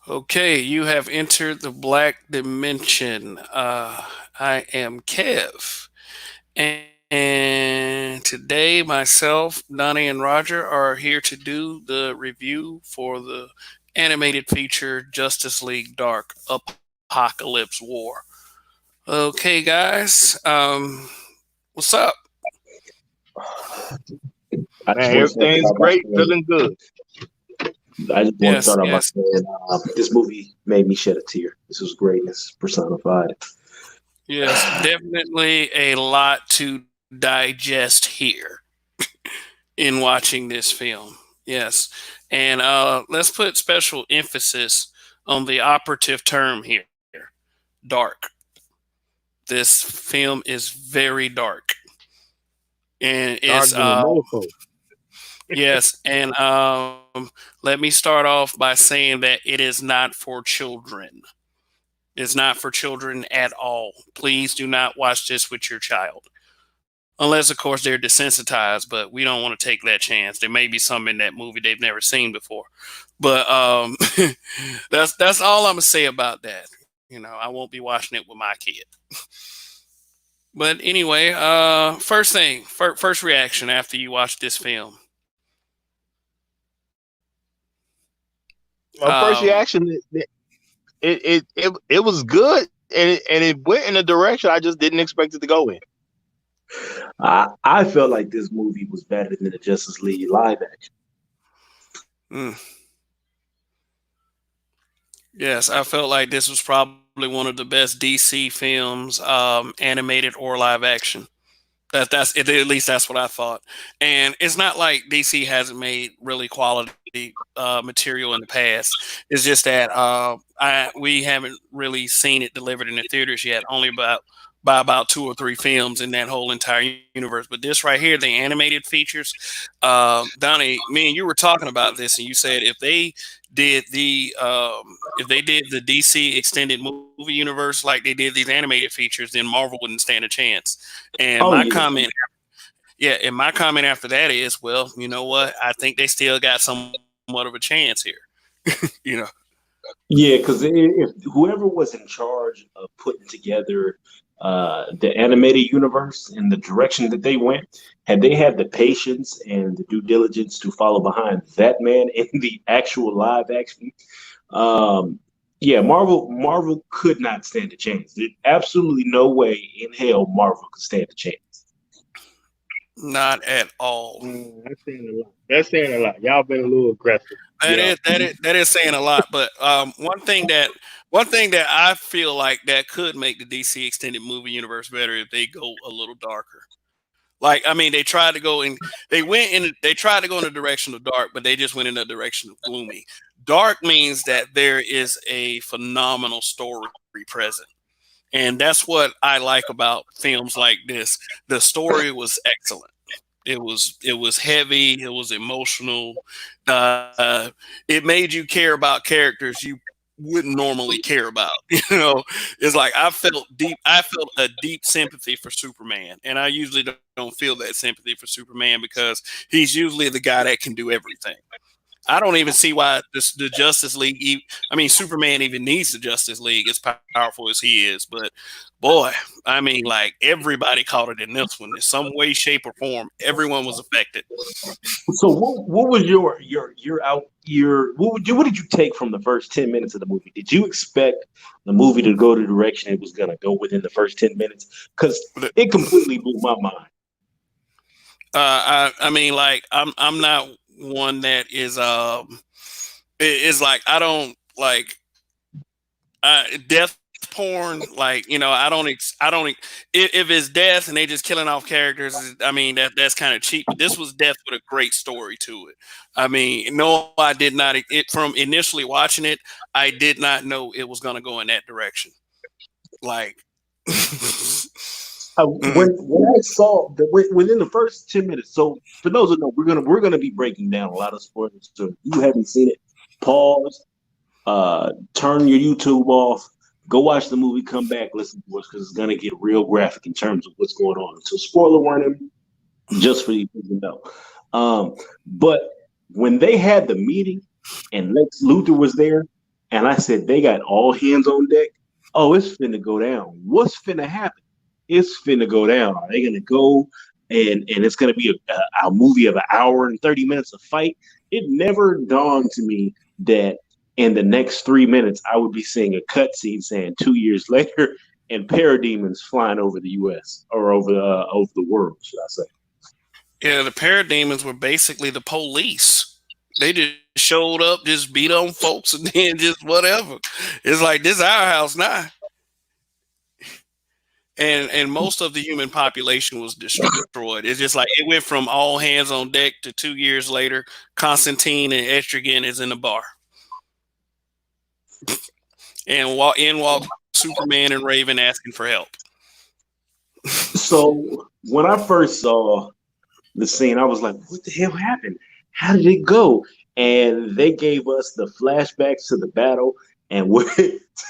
Okay, you have entered the black dimension. I am Kev. And today, myself, Donnie, and Roger are here to do the review for the animated feature Justice League Dark Apocalypse War. Okay, guys, what's up? I just Man, want to start everything's off by great, saying, feeling good. I just want to Yes, start off by yes, saying, this movie made me shed a tear. This was greatness personified. yes, definitely a lot to digest here in watching this film. Yes. And let's put special emphasis on the operative term here, dark. This film is very dark. And Dark it's, than a mofo. yes. And let me start off by saying that it is not for children. It's not for children at all. Please do not watch this with your child. Unless, of course, they're desensitized, but we don't want to take that chance. There may be some in that movie they've never seen before, but that's all I'm gonna say about that. I won't be watching it with my kid. But anyway, first thing, first reaction after you watch this film. My first Um, reaction, it was good, and it went in a direction I just didn't expect it to go in. I felt like this movie was better than the Justice League live action. mm, yes, I felt like this was probably one of the best DC films, animated or live action. That's at least that's what I thought. And it's not like DC hasn't made really quality material in the past. It's just that we haven't really seen it delivered in the theaters yet. Only about two or three films in that whole entire universe. But this right here, the animated features, Donnie, me and you were talking about this, and you said did the if they did the DC extended movie universe like they did these animated features, then Marvel wouldn't stand a chance. And Oh my yeah, comment, yeah, and my comment after that is, well, you know what? I think they still got somewhat of a chance here. you know, yeah, because if whoever was in charge of putting together the animated universe and the direction that they went, had they had the patience and the due diligence to follow behind that man in the actual live action, Um, yeah, Marvel could not stand a chance. There's absolutely no way in hell Marvel could stand a chance. not at all. That's saying a lot. That's saying a lot. Y'all been a little aggressive. That Yeah. is that is saying a lot. But one thing that I feel like that could make the DC extended movie universe better if they go a little darker. Like, I mean, they tried to go in the direction of dark, but they just went in the direction of gloomy. Dark means that there is a phenomenal story present. And that's what I like about films like this. The story was excellent. It was heavy. It was emotional. It made you care about characters you wouldn't normally care about. It's like I felt a deep sympathy for Superman, and I usually don't feel that sympathy for Superman because he's usually the guy that can do everything. I don't even see why the Justice League. I mean, Superman even needs the Justice League as powerful as he is. But boy, I mean, like everybody caught it in this one in some way, shape, or form. Everyone was affected. So what was what did you take from the first 10 minutes of the movie? Did you expect the movie to go the direction it was gonna go within the first 10 minutes? Because it completely blew my mind. I mean, like I'm not one that is like I don't like death porn. Like I don't if it's death and they just killing off characters. I mean that's kind of cheap. But this was death with a great story to it. I mean, no, I did not. It from initially watching it, I did not know it was going to go in that direction. Like. Mm. When I saw that within the first 10 minutes. So for those who know, we're gonna be breaking down a lot of spoilers. So if you haven't seen it, pause, turn your YouTube off, go watch the movie, come back, listen to us because it's gonna get real graphic in terms of what's going on. So spoiler warning, just for you to know. But when they had the meeting and Lex Luthor was there, And I said, they got all hands on deck. Oh, it's finna go down. What's finna happen? It's finna go down. Are they gonna go and it's gonna be a movie of an hour and 30 minutes of fight? It never dawned to me that in the next 3 minutes I would be seeing a cutscene saying 2 years later and parademons flying over the U.S. or over the world, should I say? Yeah, the parademons were basically the police. They just showed up, just beat on folks, and then just whatever. It's like this is our house now. And most of the human population was destroyed. It's just like it went from all hands on deck to 2 years later, Constantine and Etrigan is in the bar, and walk Superman and Raven asking for help. So when I first saw the scene, I was like, "What the hell happened? How did it go?" And they gave us the flashbacks to the battle, and where,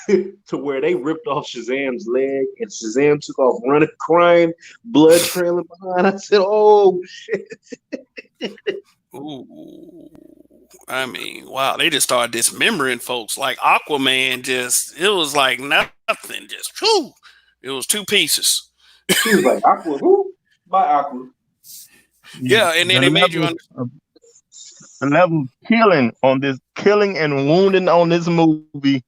to where they ripped off Shazam's leg, and Shazam took off running, crying, blood trailing behind. I said, "Oh shit!" Ooh, I mean, wow, they just started dismembering folks. Like Aquaman, it was like nothing. Just whew, it was two pieces. She was like, "Aqua, who? By Aqua." Yeah, and then The they made you level of the level of killing and wounding on this movie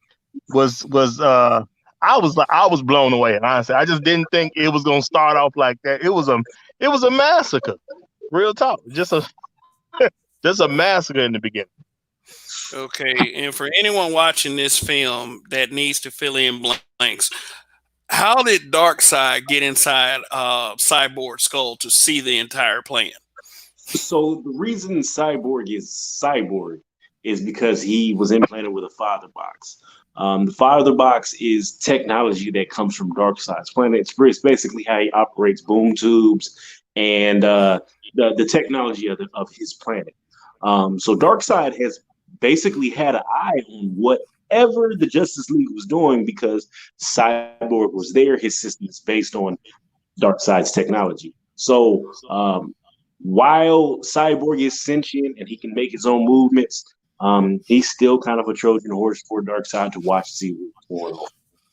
was I was blown away. Honestly, I just didn't think it was gonna start off like that. It was a massacre. Real talk, just a massacre in the beginning. Okay, and for anyone watching this film that needs to fill in blanks, how did Darkseid get inside Cyborg's skull to see the entire plan? So the reason Cyborg is because he was implanted with a father box. The father box is technology that comes from Darkseid's planet. It's basically how he operates boom tubes and the technology of his planet. So Darkseid has basically had an eye on whatever the Justice League was doing because Cyborg was there. His system is based on Darkseid's technology. So while Cyborg is sentient and he can make his own movements, he's still kind of a Trojan horse for Darkseid to watch and see what's going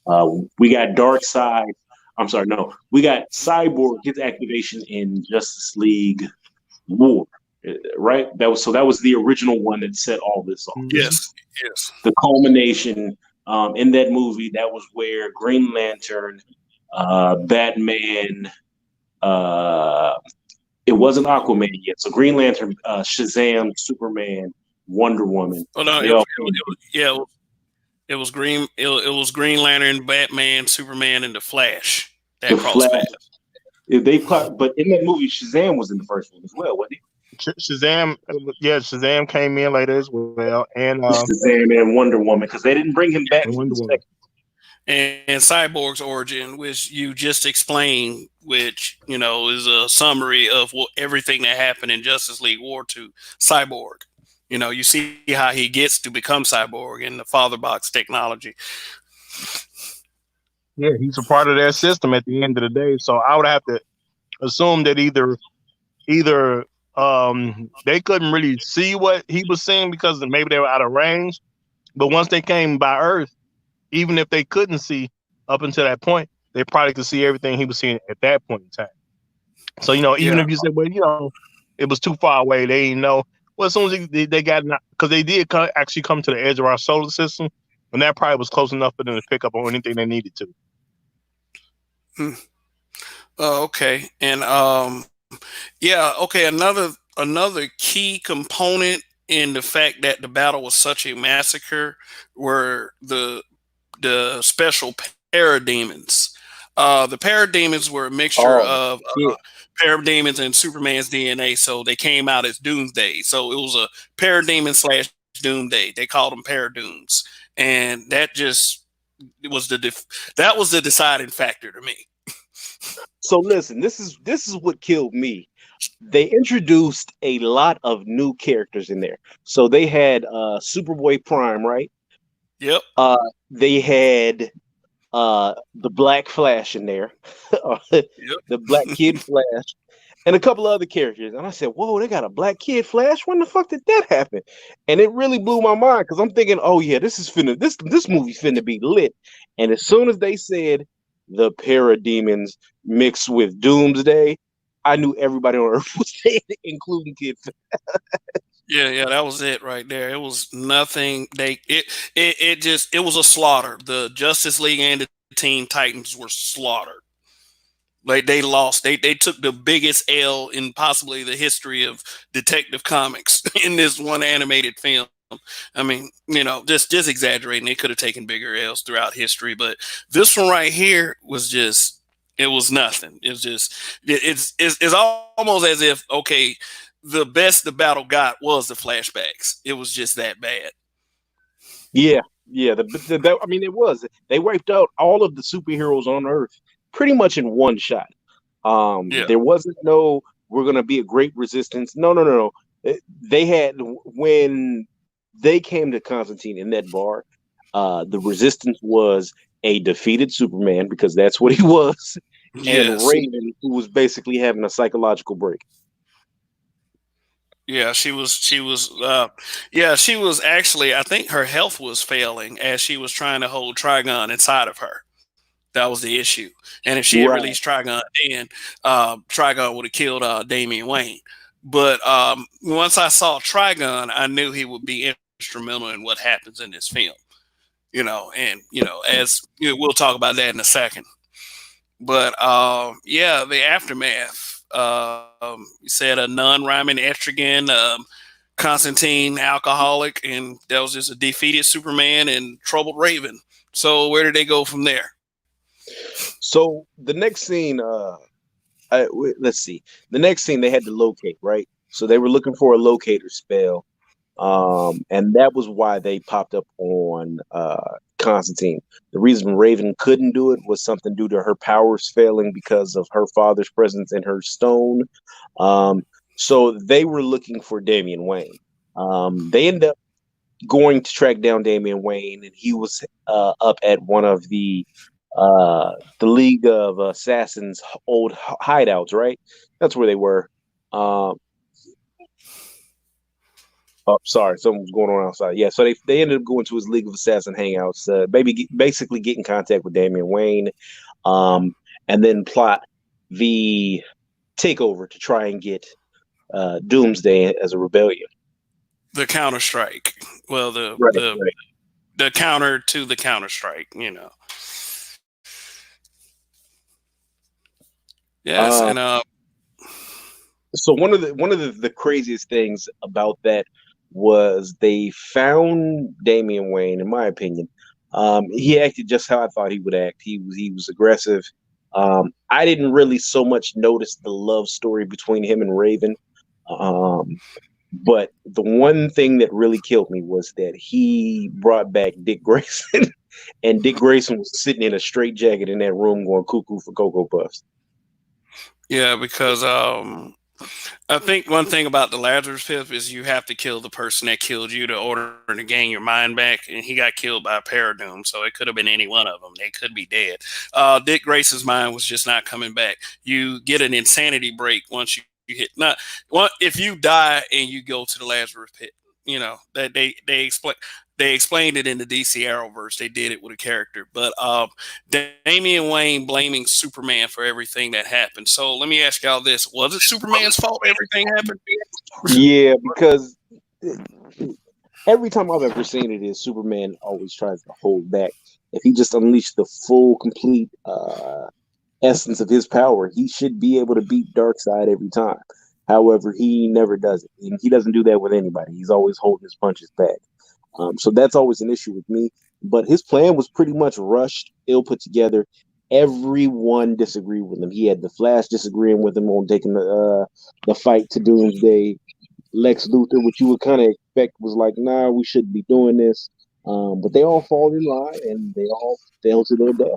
on. We got Darkseid. I'm sorry, no. We got Cyborg, his activation in Justice League War, right? That was the original one that set all this off. Yes. The culmination in that movie, that was where Green Lantern, Batman, it wasn't Aquaman yet. So Green Lantern, Shazam, Superman, Wonder Woman. Oh no, it was Green. It was Green Lantern, Batman, Superman, and the Flash that crossed paths. But in that movie, Shazam was in the first one as well, wasn't he? Shazam came in later as well, and Shazam and Wonder Woman because they didn't bring him back. And Cyborg's origin, which you just explained, which is a summary of everything that happened in Justice League War to Cyborg. You see how he gets to become Cyborg in the father box technology. Yeah, he's a part of their system at the end of the day. So I would have to assume that either they couldn't really see what he was seeing because maybe they were out of range. But once they came by Earth, even if they couldn't see up until that point, they probably could see everything he was seeing at that point in time. So, even if you said, well, it was too far away, they didn't know. Well, as soon as they got, because they did actually come to the edge of our solar system, and that probably was close enough for them to pick up on anything they needed to. Okay. And okay. Another key component in the fact that the battle was such a massacre were the special parademons. The parademons were a mixture of parademons and Superman's DNA, so they came out as Doomsday. So it was a parademon / Doomsday. They called them Paradooms, and that was the deciding factor to me. So listen, this is what killed me. They introduced a lot of new characters in there. So they had Superboy Prime, right? Yep. They had the Black Flash in there, the Black Kid Flash, and a couple of other characters. And I said, "Whoa, they got a black kid Flash. When the fuck did that happen?" And it really blew my mind because I'm thinking, "Oh yeah, this movie's finna be lit." And as soon as they said the parademons mixed with Doomsday, I knew everybody on Earth was dead, including Kid. Yeah, that was it right there. It was nothing. It was a slaughter. The Justice League and the Teen Titans were slaughtered. Like they lost. They took the biggest L in possibly the history of Detective Comics in this one animated film. I mean, just exaggerating. They could have taken bigger L's throughout history, but this one right here was just it was nothing. It was just it's almost as if okay, the best the battle got was the flashbacks. It was just that bad. Yeah, yeah. I mean, it was. They wiped out all of the superheroes on Earth pretty much in one shot. Yeah. There wasn't no we're gonna be a great resistance. No. They had when they came to Constantine in that bar. The resistance was a defeated Superman because that's what he was, and Yes. Raven, who was basically having a psychological break. Yeah, she was she was actually I think her health was failing as she was trying to hold Trigon inside of her. That was the issue. And if she had Right. released Trigon then, Trigon would have killed Damian Wayne. But once I saw Trigon, I knew he would be instrumental in what happens in this film. As we'll talk about that in a second. But the aftermath. You said a non-rhyming estrogen, Constantine alcoholic, and that was just a defeated Superman and troubled Raven. So where did they go from there? So the next scene, let's see. The next scene they had to locate, right? So they were looking for a locator spell, and that was why they popped up on Constantine. The reason Raven couldn't do it was something due to her powers failing because of her father's presence in her stone. So they were looking for Damian Wayne. They ended up going to track down Damian Wayne, and he was up at one of the League of Assassins old hideouts, right? That's where they were. Oh, sorry, something was going on outside. Yeah, so they ended up going to his League of Assassin hangouts, basically get in contact with Damian Wayne, and then plot the takeover to try and get Doomsday as a rebellion. The Counter Strike. Well, Right. the counter to the Counter Strike. Yes, and so one of the craziest things about that was they found Damian Wayne. In my opinion, he acted just how I thought he would act. He was aggressive. I didn't really so much notice the love story between him and Raven, but the one thing that really killed me was that he brought back Dick Grayson, and Dick Grayson was sitting in a straitjacket in that room going cuckoo for Cocoa Puffs. yeah, because I think one thing about the Lazarus Pit is you have to kill the person that killed you to order to gain your mind back, and he got killed by Paradoom, so it could have been any one of them. They could be dead. Dick Grayson's mind was just not coming back. You get an insanity break once you hit. If you die and you go to the Lazarus Pit, that they explained it in the DC Arrowverse. They did it with a character, but Damian Wayne blaming Superman for everything that happened. So let me ask y'all this: was it Superman's fault everything happened? Yeah, because every time I've ever seen it is Superman always tries to hold back. If he just unleashed the full, complete essence of his power, he should be able to beat Darkseid every time. However, he never does it. And he doesn't do that with anybody. He's always holding his punches back. So that's always an issue with me. But his plan was pretty much rushed, ill put together. Everyone disagreed with him. He had the Flash disagreeing with him on taking the fight to Doomsday. Lex Luthor, which you would kind of expect, was like, nah, we shouldn't be doing this. But they all fall in line, and they all fell to their death.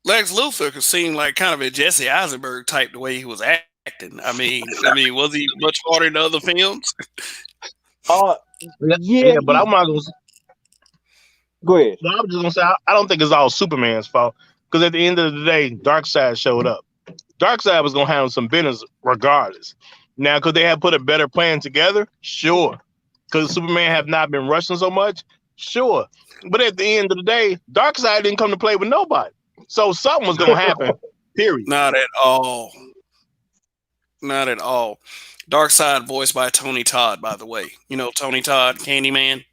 Lex Luthor could seem like kind of a Jesse Eisenberg type the way he was acting. I mean, was he much harder in other films? Yeah, but I'm not gonna. Go ahead. No, I'm just gonna say I don't think it's all Superman's fault because at the end of the day, Darkseid showed up. Darkseid was gonna handle some business regardless. Now, could they have put a better plan together? Sure. Because Superman have not been rushing so much? Sure. But at the end of the day, Darkseid didn't come to play with nobody. So something was gonna happen. Period. Not at all. Not at all. Darkseid voiced by Tony Todd, by the way. You know Tony Todd, Candyman.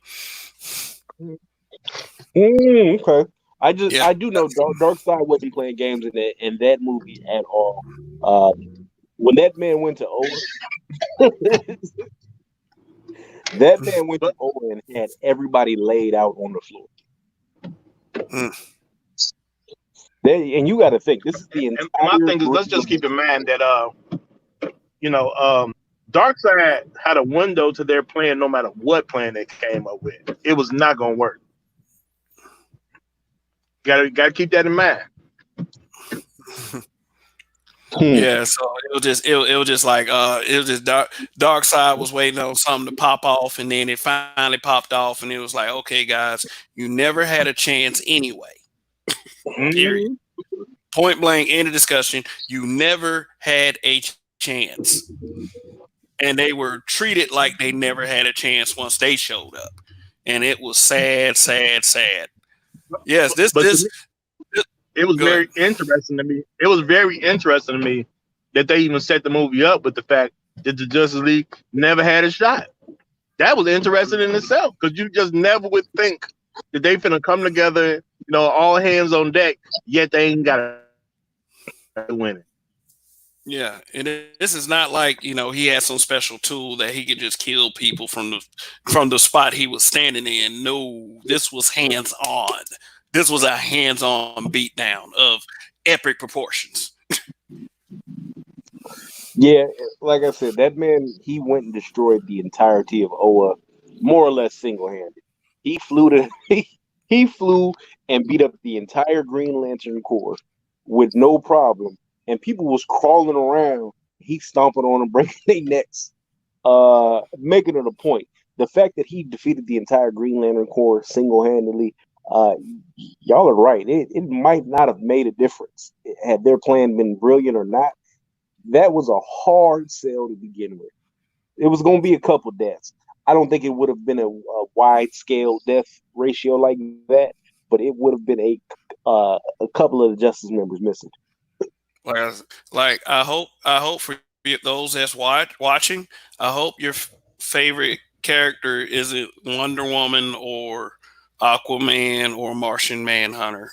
Okay. I Yeah. do know Darkseid wasn't playing games in that movie at all. When that man went to Owen, that man went to Owen and had everybody laid out on the floor. Mm. And you got to think, this is the entire. And my thing is, let's just keep in mind that Darkseid had a window to their plan, no matter what plan they came up with. It was not gonna work. Gotta keep that in mind. Yeah, so it was just like it was just Darkseid was waiting on something to pop off, and then it finally popped off, and it was like, okay, guys, you never had a chance anyway. Period. Point blank, end of discussion. You never had a chance, and they were treated like they never had a chance once they showed up, and it was sad, sad, sad. Yes, it was very interesting to me. It was very interesting to me that they even set the movie up with the fact that the Justice League never had a shot. That was interesting in itself, because you just never would think that they finna come together, all hands on deck, yet they ain't got to win it. Yeah, and this is not like he had some special tool that he could just kill people from the spot he was standing in. No, this was hands on. This was a hands-on beatdown of epic proportions. Yeah, like I said, that man, he went and destroyed the entirety of Oa, more or less single-handed. He flew and beat up the entire Green Lantern Corps with no problem, and people was crawling around. He stomping on them, breaking their necks, making it a point. The fact that he defeated the entire Green Lantern Corps single-handedly. Y'all are right. It might not have made a difference had their plan been brilliant or not. That was a hard sell to begin with. It was going to be a couple deaths. I don't think it would have been a wide scale death ratio like that, but it would have been a couple of the Justice members missing. Like I hope for those that's watching, I hope your favorite character isn't Wonder Woman or Aquaman or Martian Manhunter.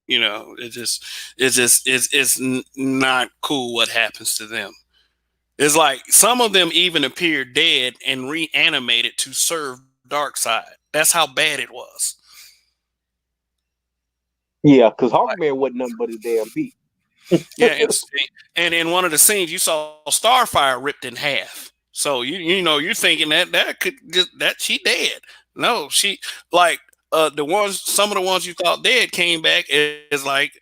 It's not cool what happens to them. It's like some of them even appear dead and reanimated to serve Darkseid. That's how bad it was. Yeah, because Hawkman wasn't nothing but a damn beat. Yeah, and in one of the scenes you saw Starfire ripped in half. So you're thinking that could that she dead. No, she like some of the ones you thought dead came back as like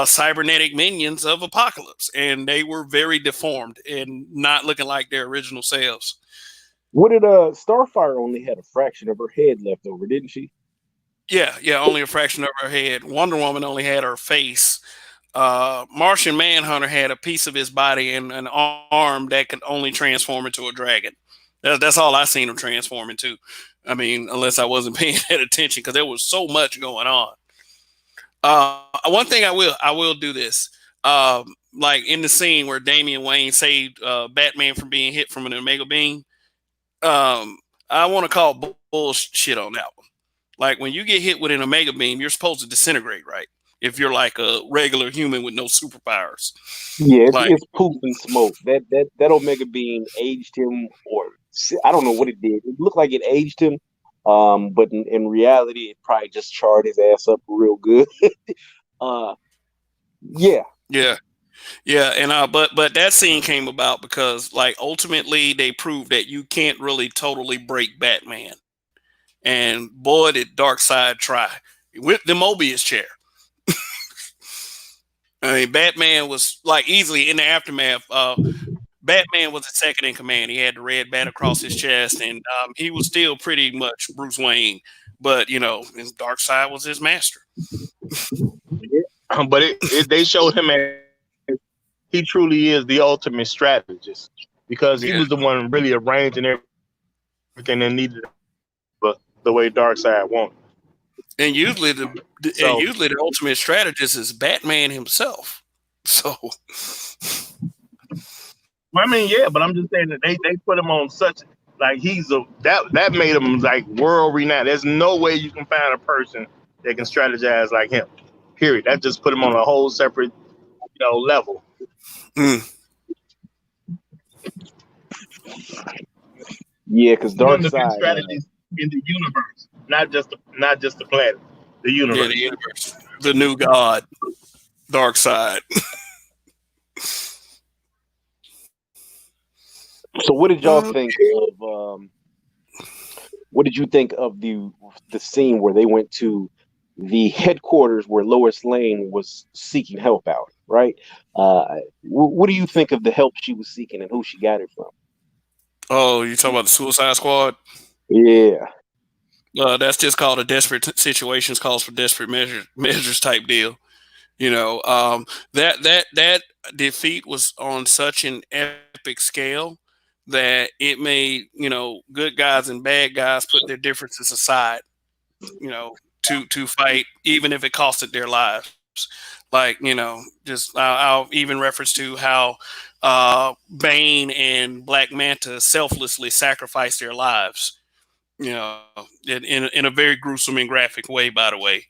cybernetic minions of Apokolips, and they were very deformed and not looking like their original selves. What did Starfire only had a fraction of her head left over, didn't she? Yeah, only a fraction of her head. Wonder Woman only had her face. Martian Manhunter had a piece of his body and an arm that could only transform into a dragon. That's all I seen him transform into. I mean, unless I wasn't paying that attention, because there was so much going on. One thing I will do this. Like in the scene where Damian Wayne saved Batman from being hit from an Omega beam. I want to call bullshit on that one. Like when you get hit with an Omega beam, you're supposed to disintegrate, right? If you're like a regular human with no superpowers. Yeah, it's poof and smoke. That Omega beam aged him, or I don't know what it did. It looked like it aged him, but in reality, it probably just charred his ass up real good. Yeah. And but that scene came about because like ultimately they proved that you can't really totally break Batman, and boy did Darkseid try with the Mobius chair. I mean, Batman was like easily in the aftermath. Batman was the second in command. He had the red bat across his chest, and he was still pretty much Bruce Wayne. But his Darkseid was his master. But they showed him he truly is the ultimate strategist because he Yeah. was the one really arranging everything that needed, but the way Darkseid wanted. And usually So the ultimate strategist is Batman himself. So I mean, yeah, but I'm just saying that they put him on such like he's a that made him like world renowned. There's no way you can find a person that can strategize like him. Period. That just put him on a whole separate level. mm, Yeah, because One of the best Darkseid. strategies in the universe, not just the planet, the yeah, universe. the universe, the new god, Darkseid. So, what did y'all Uh, think of? What did you think of the scene where they went to the headquarters where Lois Lane was seeking help out? Right. What do you think of the help she was seeking and who she got it from? oh, you talking about the Suicide Squad? Yeah. That's just called a desperate situations calls for desperate measures type deal. That defeat was on such an epic scale that it made good guys and bad guys put their differences aside, to fight, even if it costed their lives. Like just I'll even reference to how Bane and Black Manta selflessly sacrificed their lives. You know, in a very gruesome and graphic way, by the way,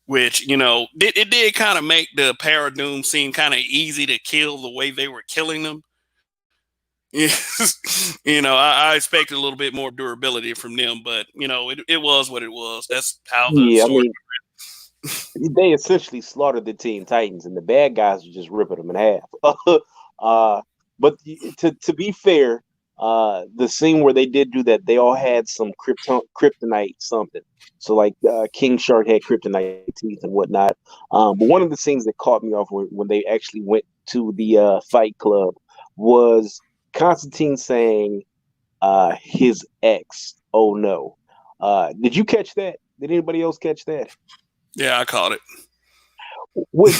which it did kind of make the Paradoom seem kind of easy to kill the way they were killing them. I expected a little bit more durability from them, but it was what it was. That's how the Yeah. I story. mean, they essentially slaughtered the Teen Titans, and the bad guys were just ripping them in half. But to be fair, the scene where they did do that, they all had some kryptonite something. So like King Shark had kryptonite teeth and whatnot. But one of the scenes that caught me off when they actually went to the Fight Club was Constantine saying his ex. Oh no! Did you catch that? Did anybody else catch that? Yeah, I caught it. What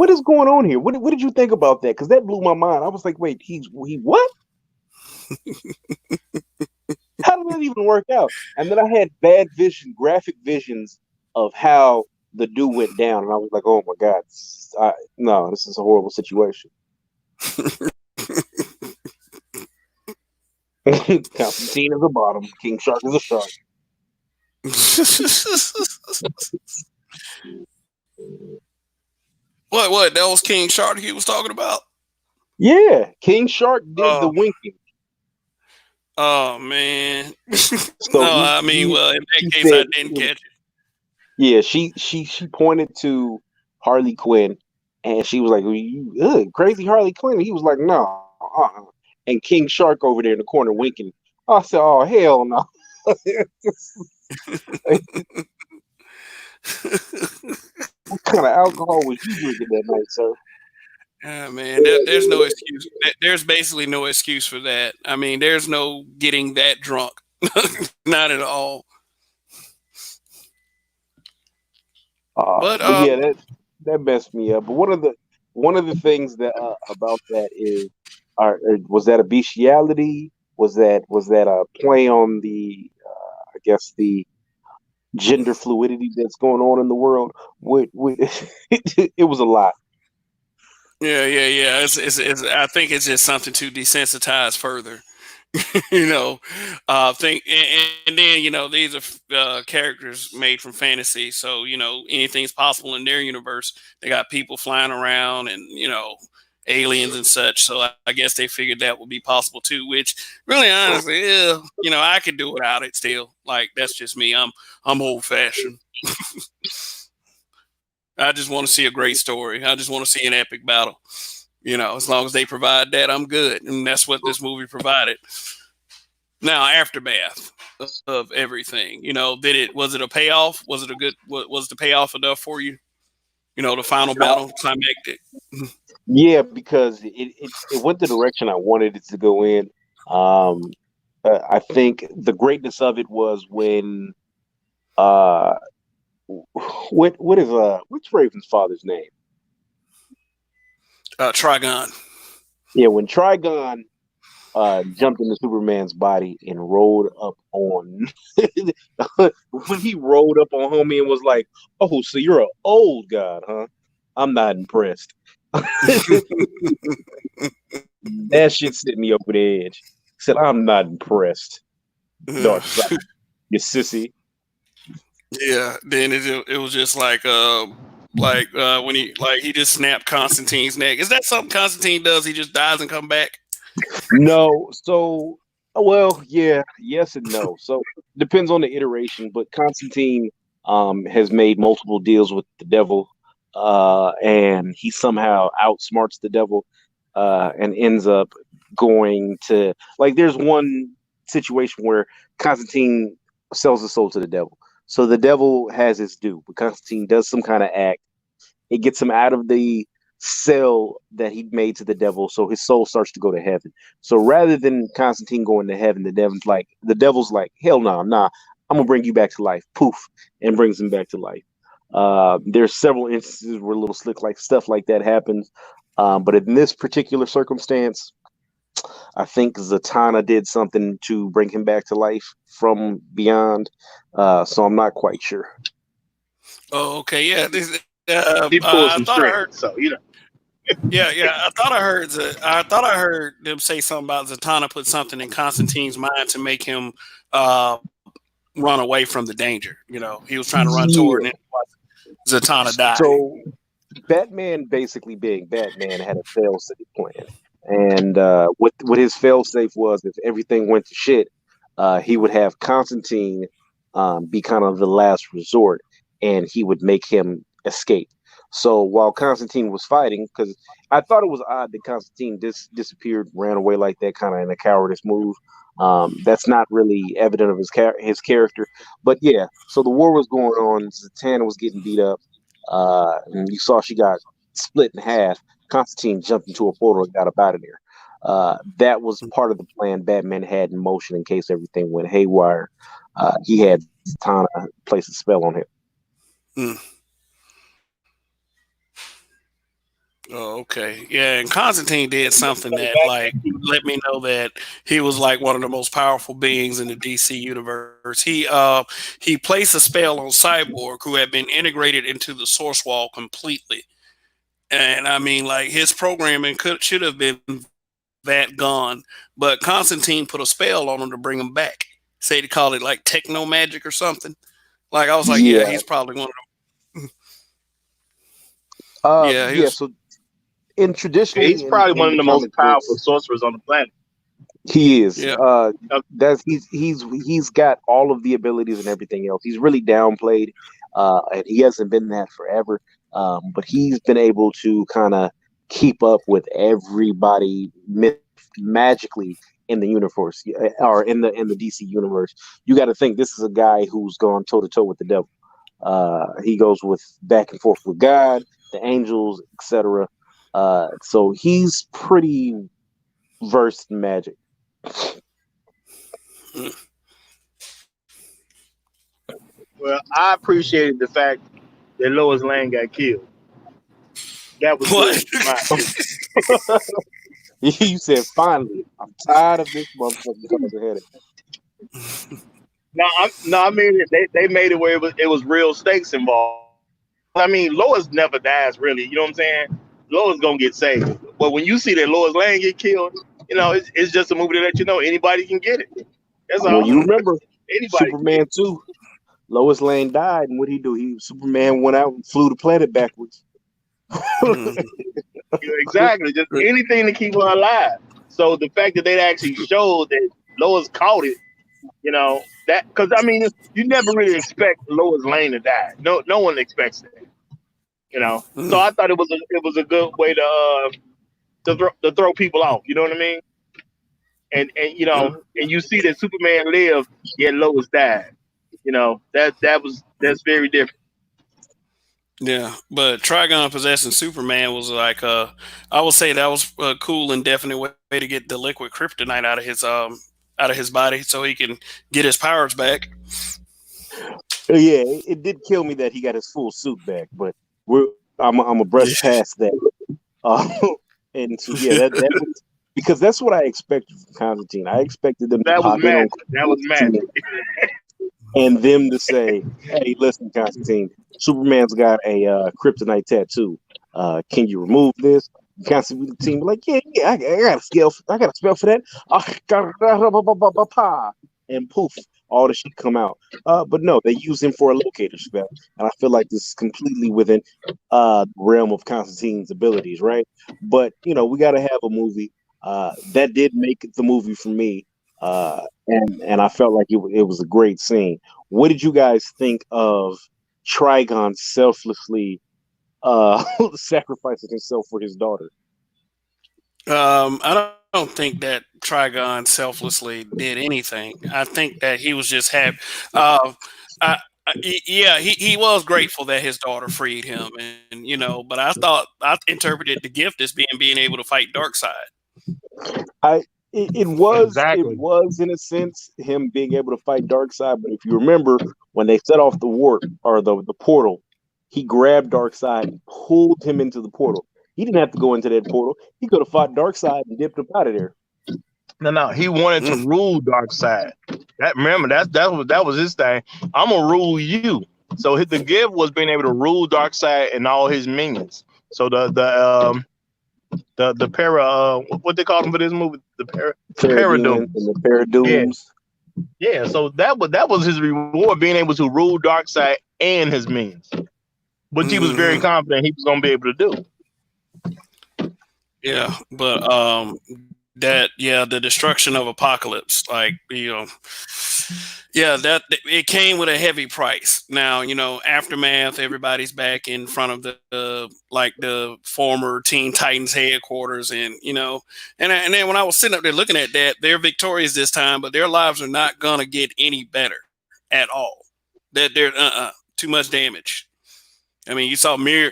is going on here? What did you think about that? Because that blew my mind. I was like, wait, he what? How did that even work out? And then I had graphic visions of how the dude went down, and I was like, oh my god, no, this is a horrible situation. Constantine is a bottom. King Shark is a shark. What? That was King Shark he was talking about? Yeah, King Shark did the Oh, winking. oh man. So No, I mean, well, in that case, I said, didn't catch it. yeah, she pointed to Harley Quinn, and she was like, "You crazy Harley Quinn." And he was like, "No." And King Shark over there in the corner winking. I said, "Oh hell no!" What kind of alcohol was you drinking that night, sir? Man, there's no excuse. There's basically no excuse for that. I mean, there's no getting that drunk. Not at all. But But yeah, that messed me up. But one of the things that about that is, was that a bestiality? Was that a play on the I guess the gender fluidity that's going on in the world? It was a lot. yeah. I think it's just something to desensitize further. Think and then these are characters made from fantasy, so anything's possible in their universe. They got people flying around and aliens and such. So I guess they figured that would be possible too. Which really, honestly, yeah, I could do without it still. Like that's just me. I'm old fashioned. I just want to see a great story. I just want to see an epic battle. As long as they provide that, I'm good, and that's what this movie provided. Now, aftermath of everything, was it a payoff? Was it a good? Was the payoff enough for you? The final battle climactic. Yeah, because it went the direction I wanted it to go in. Um, I think the greatness of it was when uh, what's Raven's father's name? Trigon. Yeah, when Trigon jumped into Superman's body and rolled up on when he rolled up on homie and was like, "Oh, so you're an old god, huh? I'm not impressed." That shit sent me over the edge. Said, "I'm not impressed." Dark side, you sissy. Yeah. Then it was just when he just snapped Constantine's neck. Is that something Constantine does? He just dies and come back. No, so well, yeah, yes and no. So depends on the iteration, but Constantine has made multiple deals with the devil, and he somehow outsmarts the devil, and ends up going to like there's one situation where Constantine sells his soul to the devil. So the devil has his due, but Constantine does some kind of act. It gets him out of the cell that he made to the devil, so his soul starts to go to heaven. So rather than Constantine going to heaven, the devil's like, hell no, nah, I'm gonna bring you back to life. Poof, and brings him back to life. There's several instances where little slick like stuff like that happens, but in this particular circumstance, I think Zatanna did something to bring him back to life from beyond. So I'm not quite sure. Oh, okay. Yeah. He pulled I some thought I heard. strings, so you know. Yeah, yeah. I thought I heard them say something about Zatanna put something in Constantine's mind to make him uh, run away from the danger. He was trying to run toward, Yeah. and Zatanna died. So Batman, basically being Batman, had a fail-safe plan, and what his fail-safe was, if everything went to shit, he would have Constantine be kind of the last resort, and he would make him escape. So while Constantine was fighting, because I thought it was odd that Constantine disappeared, ran away like that, kind of in a cowardice move. That's not really evident of his character, but yeah. So the war was going on. Zatanna was getting beat up. And you saw she got split in half. Constantine jumped into a portal and got up out of there. That was part of the plan Batman had in motion in case everything went haywire. He had Zatanna place a spell on him. Hmm. Oh, okay. Yeah, and Constantine did something that let me know that he was like one of the most powerful beings in the DC universe. He placed a spell on Cyborg, who had been integrated into the source wall completely. And I mean, like, his programming should have been that gone, but Constantine put a spell on him to bring him back. Say to call it like techno magic or something. Like, I was like, yeah, Yeah. he's probably one of them. Yeah, he Yeah. was. So in Yeah, he's traditionally probably in one of the the most comic powerful books, sorcerers on the planet. he is. Yeah. That's he's got all of the abilities and everything else. He's really downplayed, and he hasn't been that forever. But he's been able to kind of keep up with everybody magically in the universe, or in the DC universe. You got to think this is a guy who's gone toe to toe with the devil. He goes with back and forth with God, the angels, etc. So he's pretty versed in magic. Well, I appreciated the fact that Lois Lane got killed. That was What? good. In my opinion. You said, finally, I'm tired of this motherfucker coming ahead of No, I mean they made it where it was real stakes involved. I mean, Lois never dies really. You know what I'm saying? Lois gonna get saved. But when you see that Lois Lane get killed, it's just a movie to let you know anybody can get it. That's Well, all. you remember Anybody can get Superman 2, Lois Lane died, and what'd he do? Superman went out and flew the planet backwards. it. Exactly. Just anything to keep her alive. So the fact that they actually showed that Lois caught it, that because I mean you never really expect Lois Lane to die. No one expects that. So I thought it was a good way to throw people off. You know what I mean? And you see that Superman lived, yet Lois died. That's very different. Yeah, but Trigon possessing Superman was like I would say that was a cool and definite way to get the liquid kryptonite out of his body so he can get his powers back. Yeah, it did kill me that he got his full suit back, but I'm a brush past that. Uh, And so yeah, that was because that's what I expected from Constantine. I expected them to That was pop in on magic. That was Constantine magic. and them to say, "Hey, listen, Constantine, Superman's got a kryptonite tattoo. Can you remove this?" Constantine be like, "Yeah, I got a scale. I got a spell for that." And poof, all the shit come out. But no, they use him for a locator spell, and I feel like this is completely within the realm of Constantine's abilities, right? But we got to have a movie that did make the movie for me. And I felt like it was a great scene. What did you guys think of Trigon selflessly sacrificing himself for his daughter? I don't think that Trigon selflessly did anything. I think that he was just happy. Uh, yeah, he was grateful that his daughter freed him, and but I interpreted the gift as being able to fight Darkseid. I it Exactly. was in a sense him being able to fight Darkseid, but if you remember when they set off the warp or the portal, he grabbed Darkseid and pulled him into the portal. He didn't have to go into that portal. He could have fought Darkseid and dipped up out of there. No. He wanted to Mm. rule Darkseid. Remember that was his thing. I'm gonna rule you. So the gift was being able to rule Darkseid and all his minions. So the para what they call them for this movie, the Parademons and paradooms. the Yeah, Paradooms. yeah. So that was his reward, being able to rule Darkseid and his minions, which he was very Hmm. confident he was gonna be able to do. Yeah, but the destruction of Apokolips, like yeah, that it came with a heavy price. Now aftermath, everybody's back in front of the former Teen Titans headquarters, and then when I was sitting up there looking at that, they're victorious this time, but their lives are not gonna get any better at all. That they're too much damage. I mean, you saw Queen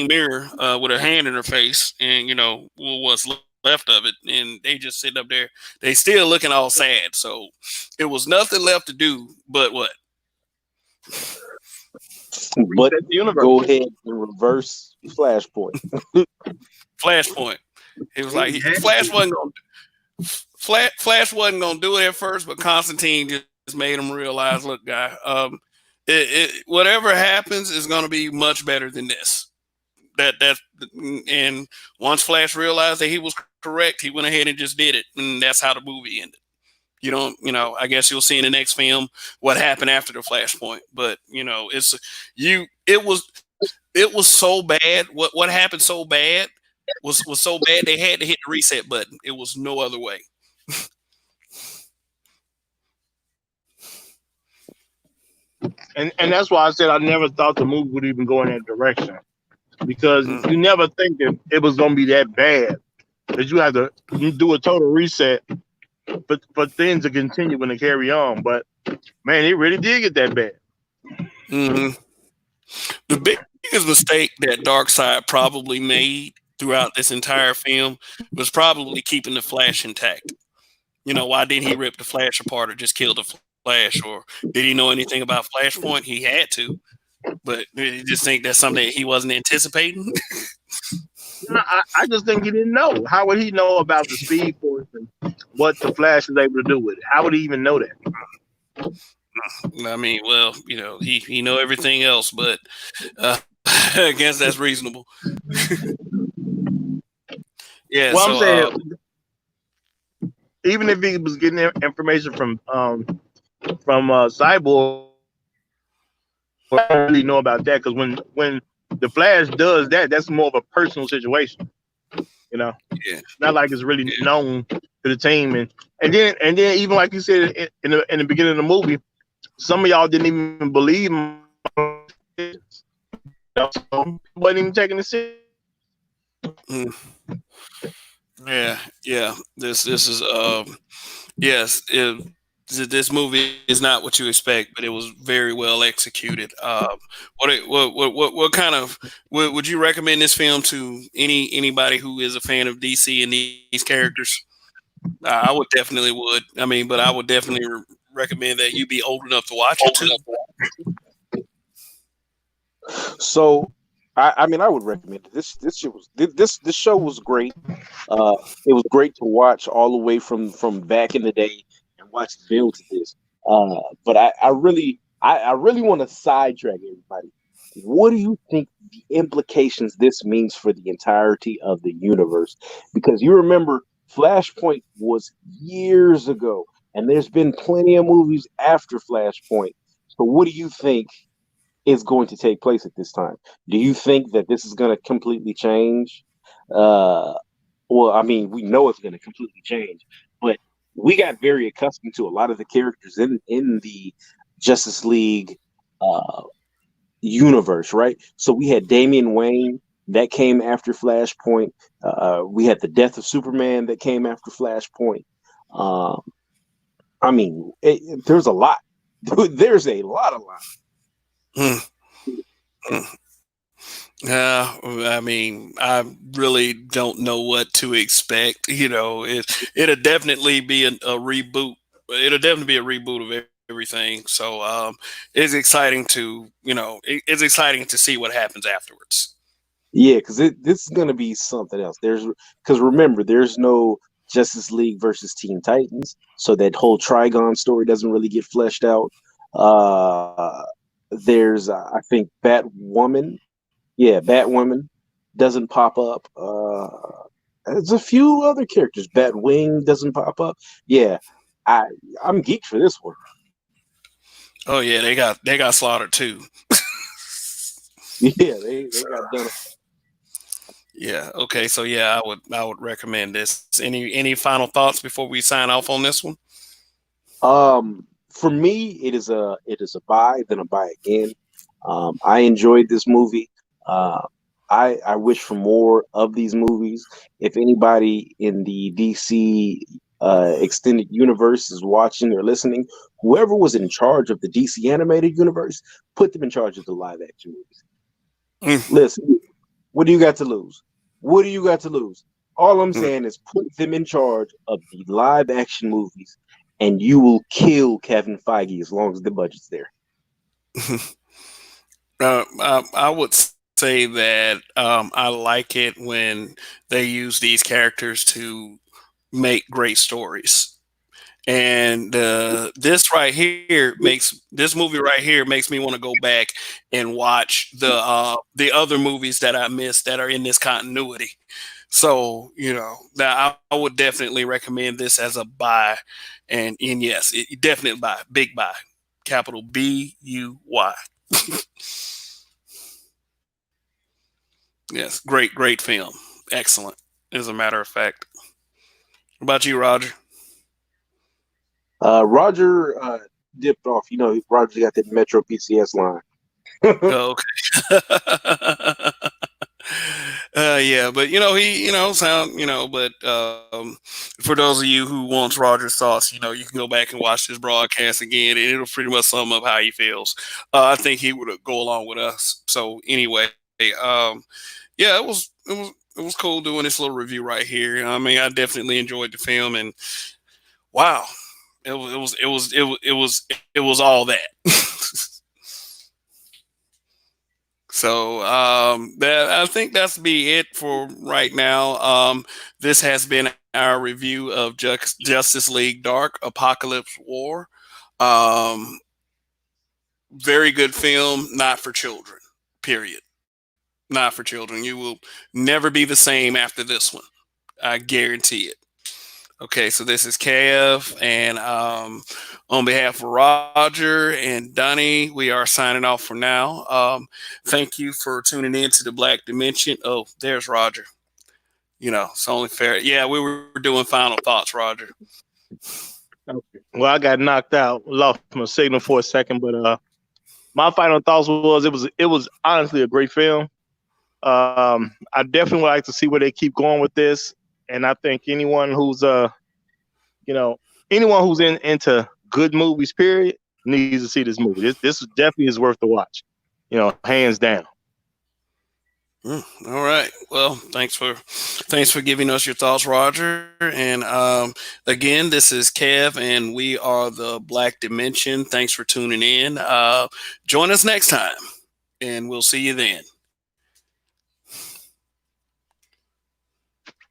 Mirror, with her hand in her face, and what's left of it, and they just sitting up there. They still looking all sad. So it was nothing left to do but what? But Reset the universe. go ahead and reverse Flashpoint. Flashpoint. It was like Flash wasn't gonna do it at first, but Constantine just made him realize, look, guy, whatever happens is gonna be much better than this. That's and once Flash realized that he was correct, he went ahead and just did it, and that's how the movie ended. I guess you'll see in the next film what happened after the Flashpoint, but it was so bad. What happened so bad was so bad they had to hit the reset button. It was no other way. And that's why I said I never thought the movie would even go in that direction, because Mm. you never think that it was gonna be that bad. That you have to do a total reset for things to continue and to carry on. But man, it really did get that bad. Hmm. The biggest mistake that Darkseid probably made throughout this entire film was probably keeping the Flash intact. Why didn't he rip the Flash apart or just kill the Flash? Or did he know anything about Flashpoint? He had to, but you just think that's something that he wasn't anticipating. I just think he didn't know. How would he know about the Speed Force and what the Flash is able to do with it? How would he even know that? I mean, well, he know everything else, but I guess that's reasonable. Yeah. Well, I'm So, saying even if he was getting information from Cyborg, I don't really know about that, because when the Flash does that, that's more of a personal situation. yeah, It's not like it's really yeah. known to the team, and then even like you said in the beginning of the movie, some of y'all didn't even believe him. So wasn't even taking the serious. Mm. Yeah. This is yes. This movie is not what you expect, but it was very well executed. What kind of would you recommend this film to anybody who is a fan of DC and these characters? I would definitely would. I mean, but I would definitely recommend that you be old enough to watch it too. So I mean, I would recommend it. This show was great. Uh, it was great to watch all the way from back in the day and watch the build to this. But I really want to sidetrack everybody. What do you think the implications this means for the entirety of the universe? Because you remember Flashpoint was years ago, and there's been plenty of movies after Flashpoint. So what do you think is going to take place at this time? Do you think that this is going to completely change? Uh, well, I mean, we know it's going to completely change, but we got very accustomed to a lot of the characters in the Justice League uh, universe, right? So we had Damian Wayne that came after Flashpoint. We had the death of Superman that came after Flashpoint. Um, I mean, there's a lot. There's a lot. Hmm. Hmm. I mean, I really don't know what to expect. It'll definitely be a reboot. It'll definitely be a reboot of everything. So it's exciting to it's exciting to see what happens afterwards. Yeah, because this is gonna be something else. Because remember, there's no Justice League versus Teen Titans, so that whole Trigon story doesn't really get fleshed out. Uh, there's I think Batwoman, yeah, Batwoman doesn't pop up. There's a few other characters. Batwing doesn't pop up. Yeah, I I'm geeked for this one. Oh yeah, they got slaughtered too. Yeah, they got done. Yeah. Okay. So yeah, I would recommend this. Any final thoughts before we sign off on this one? For me, it is a buy, then a buy again. I enjoyed this movie. Uh, I wish for more of these movies. If anybody in the DC extended universe is watching or listening, whoever was in charge of the DC animated universe, put them in charge of the live action movies. Mm. Listen, what do you got to lose? What do you got to lose? All I'm saying is put them in charge of the live action movies, and you will kill Kevin Feige as long as the budget's there. I would say that I like it when they use these characters to make great stories. And this movie right here makes me want to go back and watch the other movies that I missed that are in this continuity. So that I would definitely recommend this as a buy, and yes, definitely buy, big buy, capital BUY. Yes, great film, excellent. As a matter of fact, what about you, Roger? Roger dipped off. You know, Roger got that Metro PCS line. Oh, okay. Yeah, but he, sound, but for those of you who wants Roger's thoughts, you can go back and watch this broadcast again, and it'll pretty much sum up how he feels. I think he would go along with us. So anyway, um, yeah, it was cool doing this little review right here. I mean, I definitely enjoyed the film, and wow, it was all that. So that I think that's be it for right now. This has been our review of Justice League Dark Apocalypse War. Um, very good film, not for children. Period. Not for children. You will never be the same after this one. I guarantee it. Okay, so this is KF, and on behalf of Roger and Donnie, we are signing off for now. Thank you for tuning in to the Black Dimension. Oh, there's Roger. It's only fair. Yeah, we were doing final thoughts, Roger. Okay. Well, I got knocked out, lost my signal for a second, but my final thoughts was it was honestly a great film. I definitely would like to see where they keep going with this, and I think you know, anyone who's into good movies, period, needs to see this movie. This definitely is worth the watch. Hands down. All right. Well, thanks for giving us your thoughts, Roger. And again, this is Kev, and we are the Black Dimension. Thanks for tuning in. Join us next time, and we'll see you then.